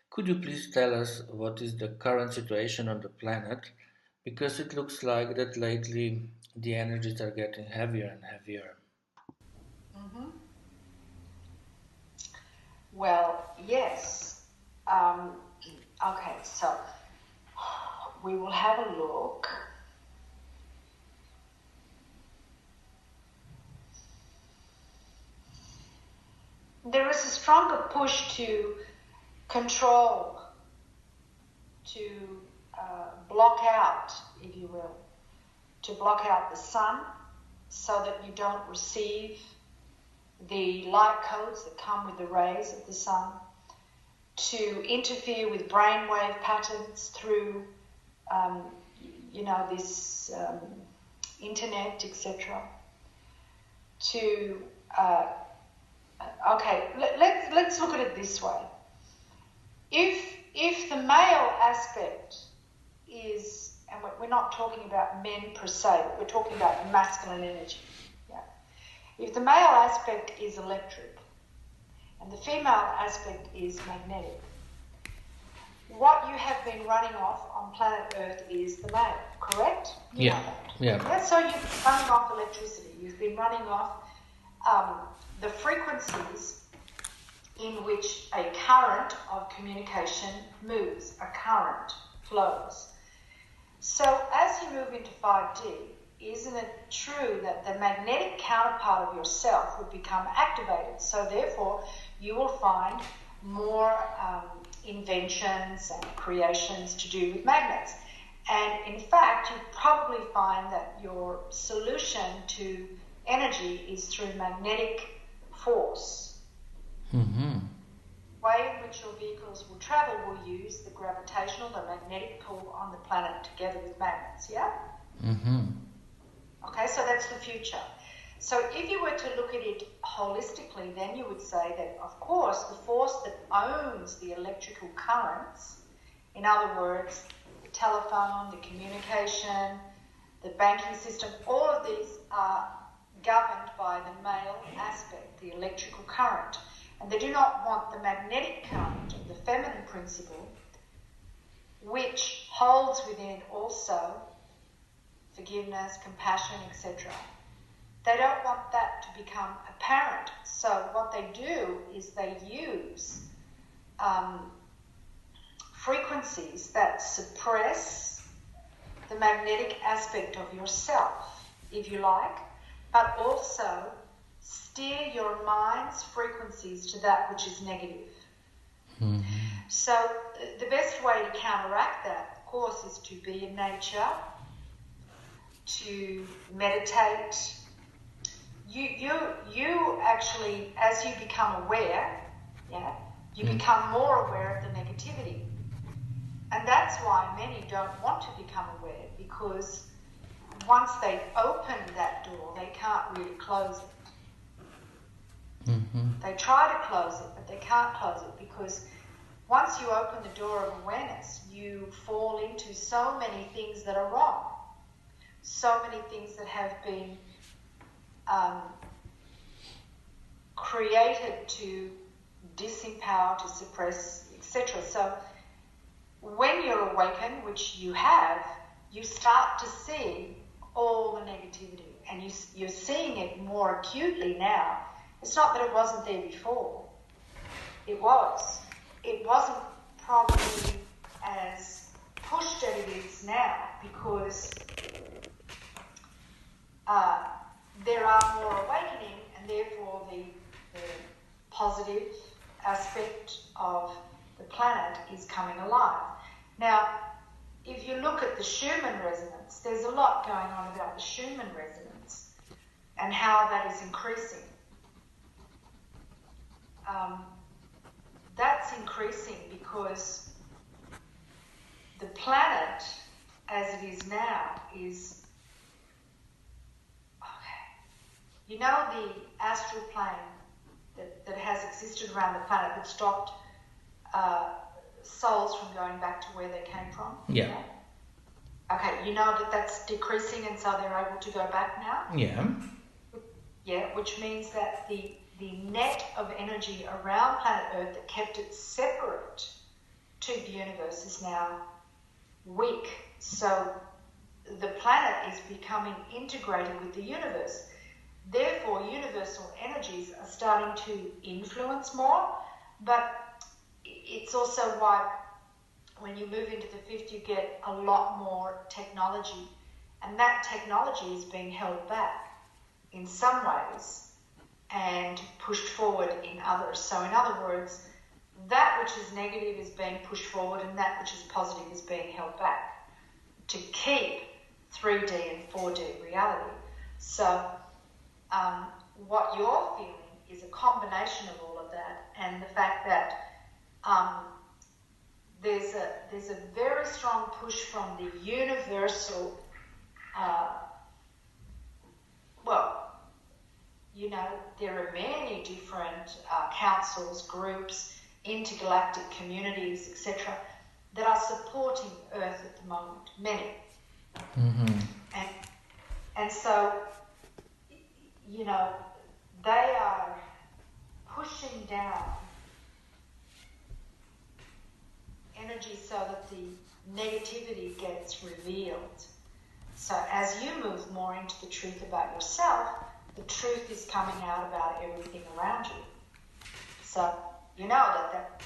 Could you please tell us what is the current situation on the planet? Because it looks like that lately the energies are getting heavier and heavier. Hmm. Well, yes. Um, okay, so we will have a look. There is a stronger push to control, to block out, if you will, to block out the sun so that you don't receive the light codes that come with the rays of the sun, to interfere with brainwave patterns through, this internet, etc. To let's look at it this way. If the male aspect is, and we're not talking about men per se, but we're talking about masculine energy. Yeah. If the male aspect is electric and the female aspect is magnetic, what you have been running off on planet Earth is the male, correct? You know that. Yeah. So you've been running off electricity. You've been running off the frequencies in which a current of communication moves, a current flows. So as you move into 5D, isn't it true that the magnetic counterpart of yourself would become activated? So therefore, you will find more inventions and creations to do with magnets. And in fact, you probably find that your solution to energy is through magnetic force. Mm-hmm. The way in which your vehicles will travel will use the gravitational, the magnetic pull on the planet together with magnets, yeah? Mm-hmm. Okay, so that's the future. So if you were to look at it holistically, then you would say that, of course, the force that owns the electrical currents, in other words, the telephone, the communication, the banking system, all of these are governed by the male aspect, the electrical current. And they do not want the magnetic current of the feminine principle, which holds within it also forgiveness, compassion, etc. They don't want that to become apparent. So what they do is they use frequencies that suppress the magnetic aspect of yourself, if you like, but also steer your mind's frequencies to that which is negative. Mm-hmm. So the best way to counteract that, of course, is to be in nature, to meditate. You actually, as you become aware, you become more aware of the negativity. And that's why many don't want to become aware, because once they've opened that door, they can't really close it. Mm-hmm. They try to close it, but they can't close it, because once you open the door of awareness, you fall into so many things that are wrong, so many things that have been created to disempower, to suppress, etc. So when you're awakened, which you have, you start to see all the negativity, and you're seeing it more acutely now. It's not that it wasn't there before. It was. It wasn't probably as pushed as it is now, because there are more awakening, and therefore the positive aspect of the planet is coming alive. Now, if you look at the Schumann Resonance, there's a lot going on about the Schumann Resonance and how that is increasing. That's increasing because the planet, as it is now, is... You know the astral plane that has existed around the planet that stopped souls from going back to where they came from? Yeah. Okay, you know that's decreasing, and so they're able to go back now? Yeah. Yeah, which means that the net of energy around planet Earth that kept it separate to the universe is now weak. So the planet is becoming integrated with the universe. Therefore, universal energies are starting to influence more, but it's also why when you move into the fifth, you get a lot more technology, and that technology is being held back in some ways and pushed forward in others. So in other words, that which is negative is being pushed forward and that which is positive is being held back to keep 3D and 4D reality. So what you're feeling is a combination of all of that, and the fact that there's a very strong push from the universal, there are many different councils, groups, intergalactic communities, etc., that are supporting Earth at the moment, many. Mm-hmm. And so, they are pushing down energy so that the negativity gets revealed. So as you move more into the truth about yourself, the truth is coming out about everything around you. So you know that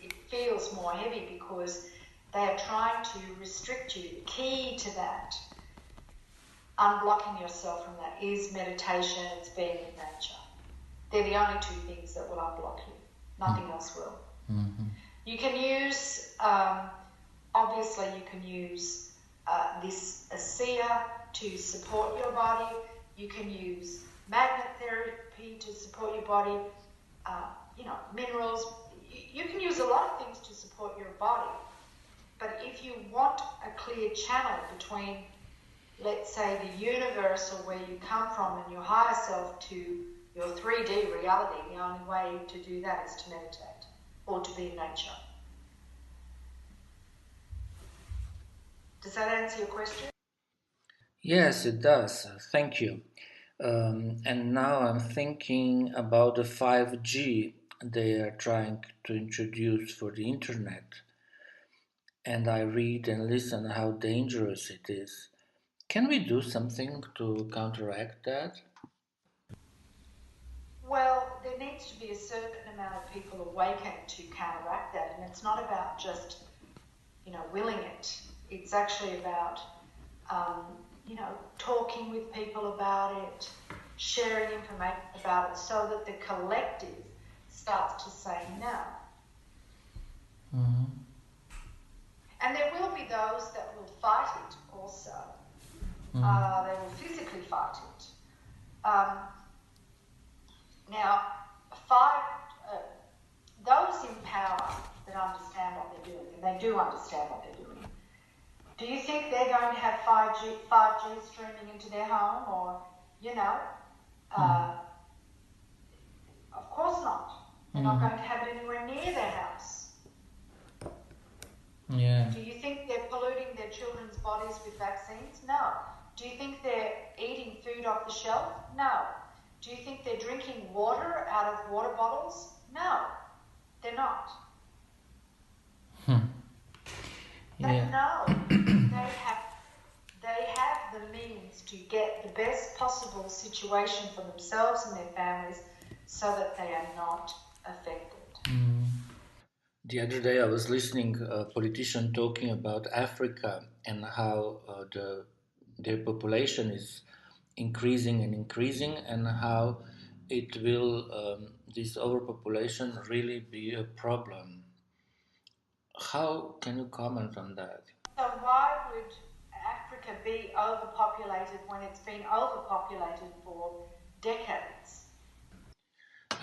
it feels more heavy because they are trying to restrict you. The key to that, unblocking yourself from that, is meditation, it's being in nature. They're the only two things that will unblock you. Nothing else will. Mm-hmm. You can use, obviously you can use this ASEA to support your body. You can use magnet therapy to support your body, minerals. You can use a lot of things to support your body. But if you want a clear channel between, let's say, the universal where you come from and your higher self to your 3D reality, the only way to do that is to meditate or to be in nature. Does that answer your question? Yes, it does. Thank you. And now I'm thinking about the 5G they are trying to introduce for the internet. And I read and listen how dangerous it is. Can we do something to counteract that? Well, there needs to be a certain amount of people awakened to counteract that, and it's not about just, willing it. It's actually about, talking with people about it, sharing information about it, so that the collective starts to say no. Mm-hmm. And there will be those that will fight it also. Mm-hmm. They will physically fight it. Now, those in power that understand what they're doing, and they do understand what they're doing, do you think they're going to have 5G streaming into their home, or, of course not. They're not going to have it anywhere near their house. Yeah. Do you think they're polluting their children's bodies with vaccines? No. Do you think they're eating food off the shelf? No. Do you think they're drinking water out of water bottles? No, they're not. Yeah. No, they have the means to get the best possible situation for themselves and their families so that they are not affected. The other day I was listening a politician talking about Africa and how their population is increasing and how it will, this overpopulation really be a problem. How can you comment on that? So why would Africa be overpopulated when it's been overpopulated for decades?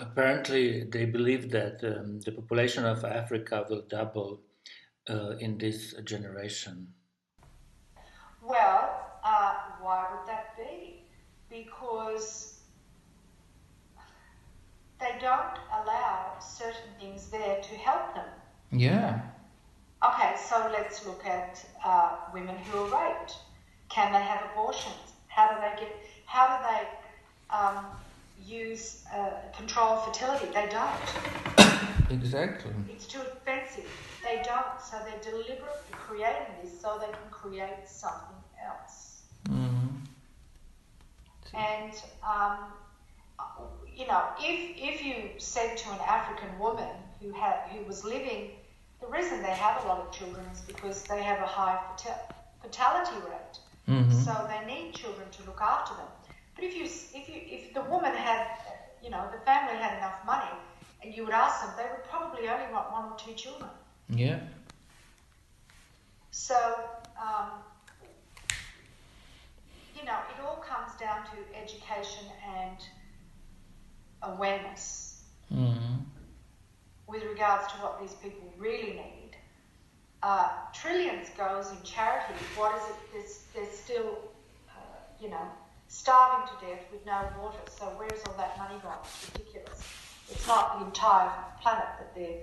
Apparently, they believe that the population of Africa will double in this generation. Well, why would that be? Because they don't allow certain things there to help them. Yeah. Okay, so let's look at women who are raped. Can they have abortions? How do they control fertility? They don't. Exactly. It's too expensive. expensive. They don't, so they're deliberately creating this so they can create something else. And you know, if you said to an African woman who was living, the reason they have a lot of children is because they have a high fertility rate, so they need children to look after them. But if the woman had, you know, the family had enough money, and you would ask them, they would probably only want 1 or 2 children. Yeah. So, you know, it all comes down to education and awareness with regards to what these people really need. Trillions goes in charity. What is it? There's still, you know, starving to death with no water. So where's all that money gone? It's ridiculous. It's not the entire planet that they're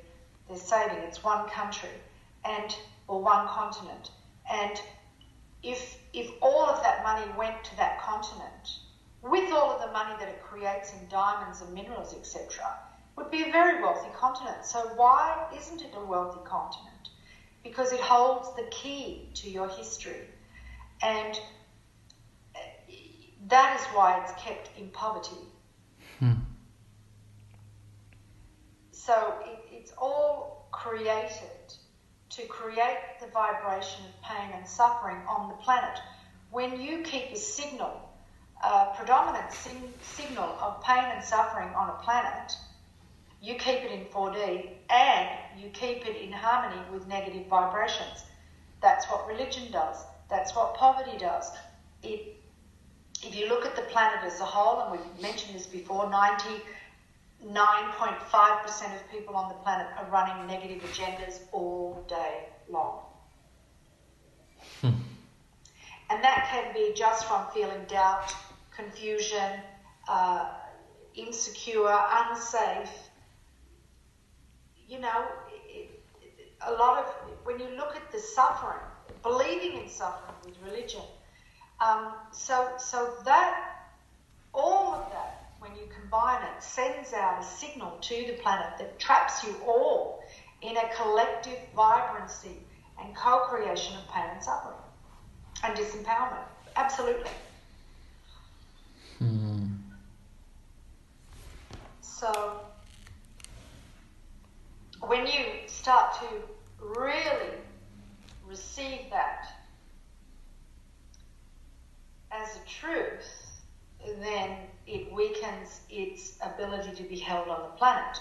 saving. It's one country or one continent. And if all of that money went to that continent, with all of the money that it creates in diamonds and minerals, etc., would be a very wealthy continent. So why isn't it a wealthy continent? Because it holds the key to your history. And that is why it's kept in poverty. So it's all created to create the vibration of pain and suffering on the planet. When you keep a signal, predominant signal of pain and suffering on a planet, you keep it in 4D and you keep it in harmony with negative vibrations. That's what religion does. That's what poverty does. If you look at the planet as a whole, and we've mentioned this before, 99.5% of people on the planet are running negative agendas all day long. And that can be just from feeling doubt, confusion, insecure, unsafe. You know, a lot of, when you look at the suffering, believing in suffering with religion, so that, all of that, when you combine it, sends out a signal to the planet that traps you all in a collective vibrancy and co-creation of pain and suffering and disempowerment. Absolutely. So when you start to really receive that as a truth, then it weakens its ability to be held on the planet.